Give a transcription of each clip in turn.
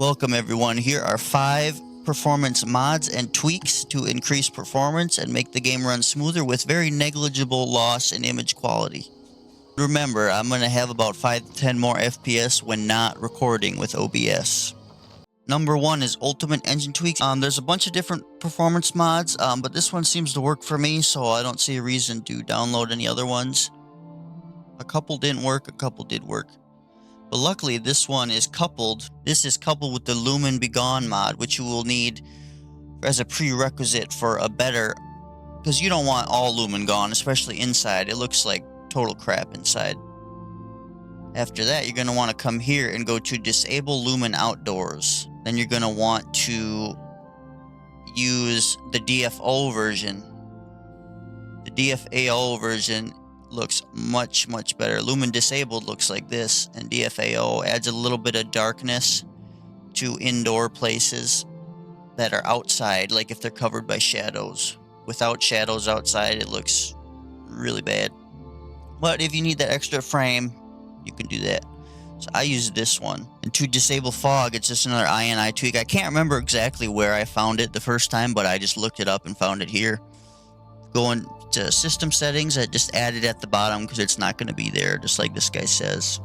Welcome everyone, here are 5 performance mods and tweaks to increase performance and make the game run smoother with very negligible loss in image quality. Remember, I'm going to have about 5 to 10 more FPS when not recording with OBS. Number 1 is Ultimate Engine Tweaks. There's a bunch of different performance mods, but this one seems to work for me, so I don't see a reason to download any other ones. A couple didn't work, a couple did work. But luckily, this one is coupled. This is coupled with the Lumen Be Gone mod, which you will need as a prerequisite for a better... because you don't want all Lumen gone, especially inside. It looks like total crap inside. After that, you're going to want to come here and go to Disable Lumen Outdoors. Then you're going to want to use the DFO version. The DFAO version looks much better. Lumen Disabled looks like this, and DFAO adds a little bit of darkness to indoor places that are outside, like if they're covered by shadows. Without shadows outside, it looks really bad. But if you need that extra frame, you can do that. So I use this one. And to disable fog, it's just another INI tweak. I can't remember exactly where I found it the first time, but I just looked it up and found it here. Going to system settings, I just added at the bottom because it's not going to be there, just like this guy says.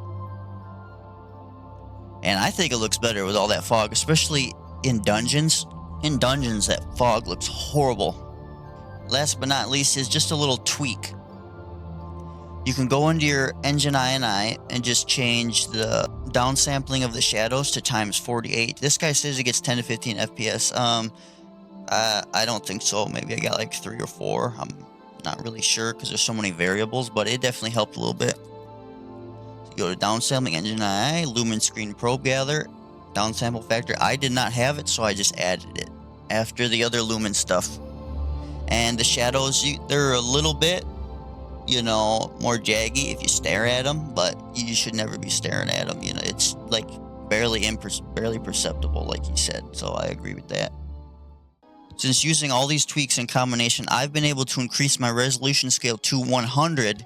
And I think it looks better with all that fog, especially in dungeons. In dungeons, that fog looks horrible. Last but not least is just a little tweak. You can go into your engine INI and just change the downsampling of the shadows to ×48. This guy says it gets 10 to 15 FPS. I don't think so. Maybe I got like 3 or 4. I'm not really sure because there's so many variables, but it definitely helped a little bit. So you go to downsampling, engine INI, Lumen Screen Probe Gather, downsample factor. I did not have it, so I just added it after the other Lumen stuff. And the shadows, they're a little bit, you know, more jaggy if you stare at them, but you should never be staring at them. You know, it's like barely perceptible, like you said. So I agree with that. Since using all these tweaks in combination, I've been able to increase my resolution scale to 100,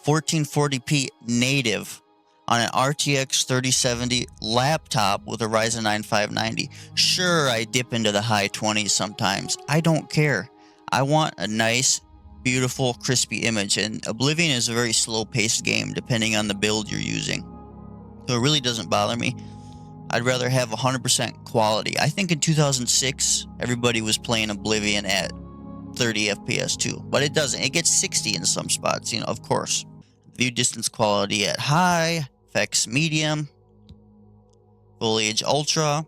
1440p native on an RTX 3070 laptop with a Ryzen 9 590. Sure, I dip into the high 20s sometimes. I don't care. I want a nice, beautiful, crispy image, and Oblivion is a very slow-paced game depending on the build you're using. So it really doesn't bother me. I'd rather have 100% quality. I think in 2006, everybody was playing Oblivion at 30 FPS too, but it doesn't. It gets 60 in some spots, you know, of course. View distance quality at high, effects medium, foliage ultra,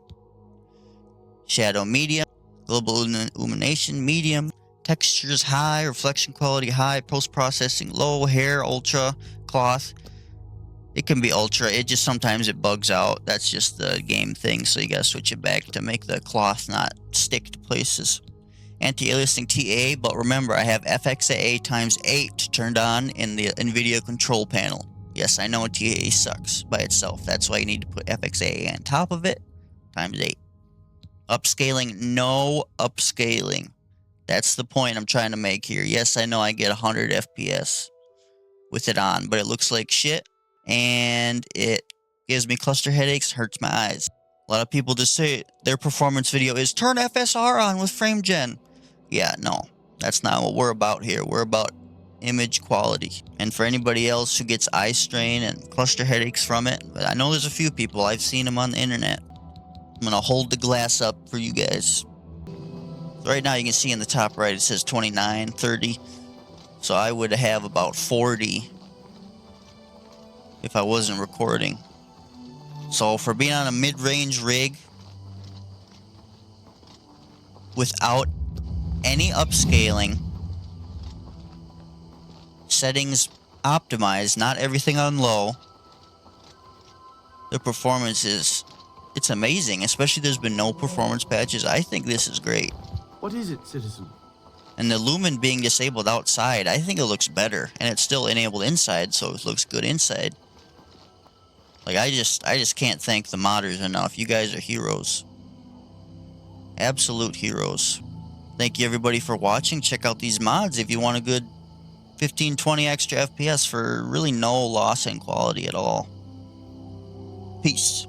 shadow medium, global illumination medium, textures high, reflection quality high, post-processing low, hair ultra, cloth. It can be ultra, it just sometimes it bugs out. That's just the game thing, so you gotta switch it back to make the cloth not stick to places. Anti-aliasing TA, but remember I have FXAA ×8 turned on in the NVIDIA control panel. Yes, I know TA sucks by itself. That's why you need to put FXAA on top of it, ×8. Upscaling, no upscaling. That's the point I'm trying to make here. Yes, I know I get 100 FPS with it on, but it looks like shit. And it gives me cluster headaches, hurts my eyes. A lot of people just say their performance video is turn FSR on with frame gen. Yeah, no, that's not what we're about here. We're about image quality. And for anybody else who gets eye strain and cluster headaches from it, but I know there's a few people, I've seen them on the internet. I'm gonna hold the glass up for you guys. So right now you can see in the top right it says 29, 30. So I would have about 40 if I wasn't recording. So for being on a mid-range rig without any upscaling, settings optimized, not everything on low, the performance is, it's amazing. Especially there's been no performance patches. I think this is great. What is it, citizen? And the Lumen being disabled outside, I think it looks better. And it's still enabled inside, so it looks good inside. Like, I just can't thank the modders enough. You guys are heroes. Absolute heroes. Thank you everybody for watching. Check out these mods if you want a good 15-20 extra FPS for really no loss in quality at all. Peace.